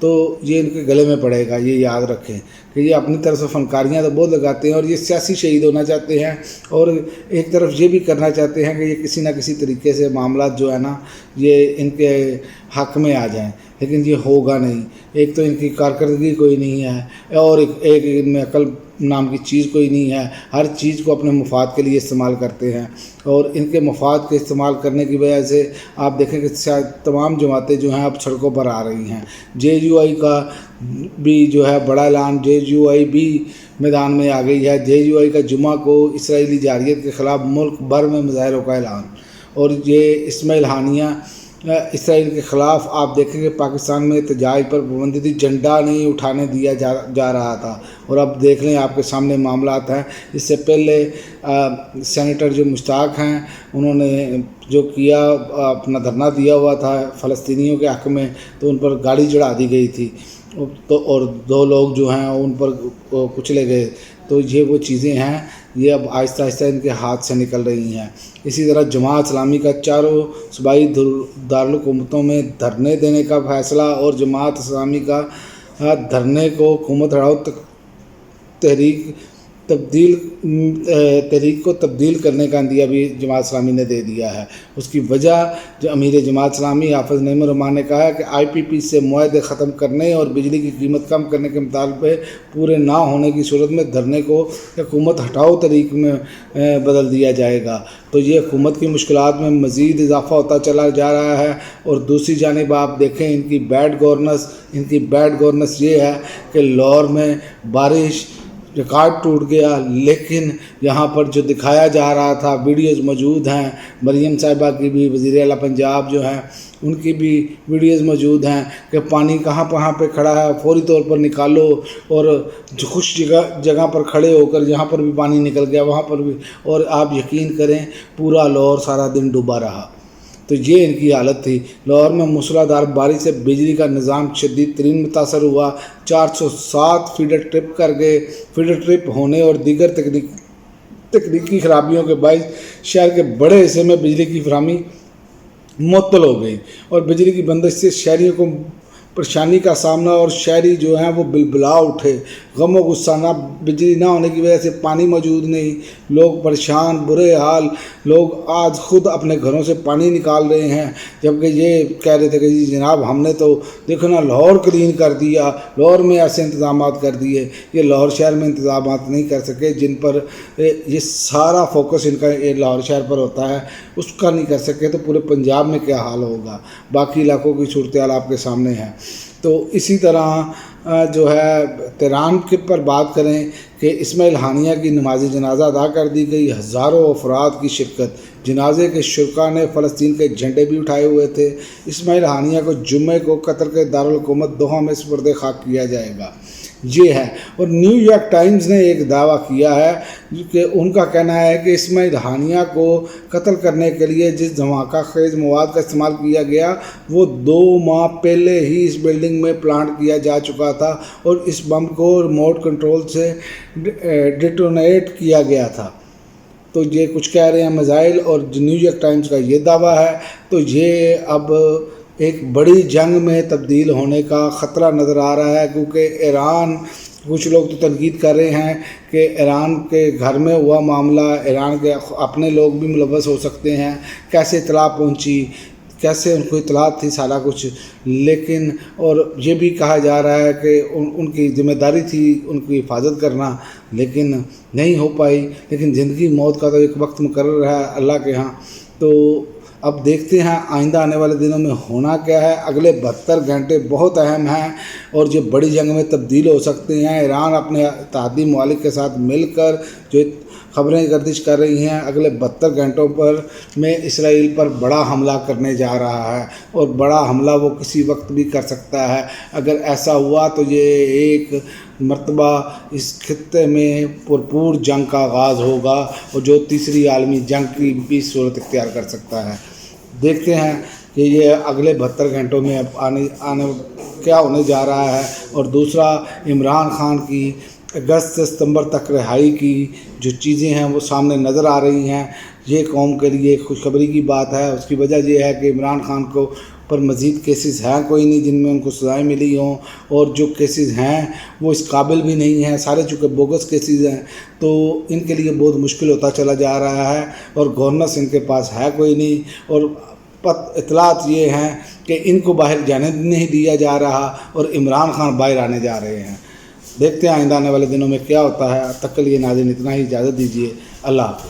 تو یہ ان کے گلے میں پڑے گا. یہ یاد رکھیں کہ یہ اپنی طرف سے فنکاریاں تو بہت لگاتے ہیں اور یہ سیاسی شہید ہونا چاہتے ہیں، اور ایک طرف یہ بھی کرنا چاہتے ہیں کہ یہ کسی نہ کسی طریقے سے معاملات جو ہے نا یہ ان کے حق میں آ جائیں، لیکن یہ ہوگا نہیں. ایک تو ان کی کارکردگی کوئی نہیں ہے، اور ایک ان میں عقل نام کی چیز کوئی نہیں ہے. ہر چیز کو اپنے مفاد کے لیے استعمال کرتے ہیں، اور ان کے مفاد کے استعمال کرنے کی وجہ سے آپ دیکھیں کہ شاید تمام جماعتیں جو ہیں اب سڑکوں پر آ رہی ہیں. JUI کا بھی جو ہے بڑا اعلان، JUI بھی میدان میں آ گئی ہے. JUI کا جمعہ کو اسرائیلی جارحیت کے خلاف ملک بھر میں مظاہروں کا اعلان. اور یہ اسماعیل ہانیہ اسرائیل کے خلاف آپ دیکھیں کہ پاکستان میں احتجاج پر پابندی تھی، جھنڈا نہیں اٹھانے دیا جا رہا تھا، اور اب دیکھ لیں آپ کے سامنے معاملات ہیں. اس سے پہلے سینیٹر جو مشتاق ہیں انہوں نے جو کیا اپنا دھرنا دیا ہوا تھا فلسطینیوں کے حق میں، تو ان پر گاڑی چڑھا دی گئی تھی، تو اور 2 لوگ جو ہیں ان پر کچلے گئے. تو یہ وہ چیزیں ہیں، یہ اب آہستہ آہستہ ان کے ہاتھ سے نکل رہی ہیں. اسی طرح جماعت اسلامی کا 4 صوبائی دارالحکومتوں میں دھرنے دینے کا فیصلہ، اور جماعت اسلامی کا دھرنے کو حکومت ہٹاؤ تحریک کو تبدیل کرنے کا عندیہ بھی جماعت اسلامی نے دے دیا ہے. اس کی وجہ جو امیر جماعت اسلامی حافظ نعیم الرحمن نے کہا ہے کہ IPP سے معاہدے ختم کرنے اور بجلی کی قیمت کم کرنے کے مطالبے پورے نہ ہونے کی صورت میں دھرنے کو حکومت ہٹاؤ تحریک میں بدل دیا جائے گا. تو یہ حکومت کی مشکلات میں مزید اضافہ ہوتا چلا جا رہا ہے. اور دوسری جانب آپ دیکھیں ان کی بیڈ گورننس یہ ہے کہ لاہور میں بارش ریکارڈ ٹوٹ گیا، لیکن یہاں پر جو دکھایا جا رہا تھا ویڈیوز موجود ہیں، مریم صاحبہ کی بھی، وزیر اعلیٰ پنجاب جو ہیں ان کی بھی ویڈیوز موجود ہیں کہ پانی کہاں پہ کھڑا ہے، فوری طور پر نکالو. اور خوش جگہ پر کھڑے ہو کر جہاں پر بھی پانی نکل گیا وہاں پر بھی، اور آپ یقین کریں پورا لاہور سارا دن ڈوبا رہا. تو یہ ان کی حالت تھی. لاہور میں موسلا دھار بارش سے بجلی کا نظام شدید ترین متاثر ہوا. 407 فیڈر ٹرپ ہونے اور دیگر تکنیکی خرابیوں کے باعث شہر کے بڑے حصے میں بجلی کی فراہمی معطل ہو گئی، اور بجلی کی بندش سے شہریوں کو پریشانی کا سامنا، اور شہری جو ہیں وہ بلبلا اٹھے. غم و غصہ، نہ بجلی نہ ہونے کی وجہ سے پانی موجود نہیں، لوگ پریشان، برے حال. لوگ آج خود اپنے گھروں سے پانی نکال رہے ہیں، جبکہ یہ کہہ رہے تھے کہ جی جناب ہم نے تو دیکھو نا لاہور کلین کر دیا، لاہور میں ایسے انتظامات کر دیے. یہ لاہور شہر میں انتظامات نہیں کر سکے جن پر یہ سارا فوکس ان کا لاہور شہر پر ہوتا ہے، اس کا نہیں کر سکے تو پورے پنجاب میں کیا حال ہوگا. باقی علاقوں کی صورتحال آپ کے سامنے ہے. تو اسی طرح جو ہے تہران کے پر بات کریں کہ اسماعیل ہانیہ کی نماز جنازہ ادا کر دی گئی، ہزاروں افراد کی شرکت. جنازے کے شرکاء نے فلسطین کے جھنڈے بھی اٹھائے ہوئے تھے. اسماعیل ہانیہ کو جمعے کو قطر کے دارالحکومت دوحہ میں سپرد خاک کیا جائے گا. یہ ہے. اور نیو یارک ٹائمز نے ایک دعویٰ کیا ہے کہ ان کا کہنا ہے کہ اسماعیل ہانیہ کو قتل کرنے کے لیے جس دھماکہ خیز مواد کا استعمال کیا گیا وہ 2 ماہ پہلے ہی اس بلڈنگ میں پلانٹ کیا جا چکا تھا، اور اس بم کو ریموٹ کنٹرول سے ڈیٹونیٹ کیا گیا تھا. تو یہ کچھ کہہ رہے ہیں میزائل، اور نیو یارک ٹائمز کا یہ دعویٰ ہے. تو یہ اب ایک بڑی جنگ میں تبدیل ہونے کا خطرہ نظر آ رہا ہے، کیونکہ ایران، کچھ لوگ تو تنقید کر رہے ہیں کہ ایران کے گھر میں ہوا معاملہ، ایران کے اپنے لوگ بھی ملوث ہو سکتے ہیں. کیسے اطلاع پہنچی، کیسے ان کو اطلاع تھی، سارا کچھ. لیکن اور یہ بھی کہا جا رہا ہے کہ ان کی ذمہ داری تھی ان کی حفاظت کرنا، لیکن نہیں ہو پائی. لیکن زندگی موت کا تو ایک وقت مقرر ہے اللہ کے ہاں. تو اب دیکھتے ہیں آئندہ آنے والے دنوں میں ہونا کیا ہے. اگلے 72 گھنٹے بہت اہم ہیں اور یہ بڑی جنگ میں تبدیل ہو سکتے ہیں. ایران اپنے اتحادی ممالک کے ساتھ مل کر جو خبریں گردش کر رہی ہیں، اگلے 72 گھنٹوں میں اسرائیل پر بڑا حملہ کرنے جا رہا ہے، اور بڑا حملہ وہ کسی وقت بھی کر سکتا ہے. اگر ایسا ہوا تو یہ ایک مرتبہ اس خطے میں پرپور جنگ کا آغاز ہوگا، اور جو تیسری عالمی جنگ کی بھی صورت اختیار کر سکتا ہے. دیکھتے ہیں کہ یہ اگلے 72 گھنٹوں میں آنے کیا ہونے جا رہا ہے. اور دوسرا، عمران خان کی اگست سے ستمبر تک رہائی کی جو چیزیں ہیں وہ سامنے نظر آ رہی ہیں. یہ قوم کے لیے خوشخبری کی بات ہے. اس کی وجہ یہ ہے کہ عمران خان کو پر مزید کیسز ہیں کوئی نہیں جن میں ان کو سزائیں ملی ہوں، اور جو کیسز ہیں وہ اس قابل بھی نہیں ہیں، سارے چونکہ بوگس کیسز ہیں، تو ان کے لیے بہت مشکل ہوتا چلا جا رہا ہے، اور گورننس ان کے پاس ہے کوئی نہیں، اور اطلاعات یہ ہیں کہ ان کو باہر جانے نہیں دیا جا رہا، اور عمران خان باہر آنے جا رہے ہیں۔ دیکھتے ہیں آئندہ آنے والے دنوں میں کیا ہوتا ہے۔ اب تک کے لیے ناظرین اتنا ہی، اجازت دیجیے، اللہ حافظ۔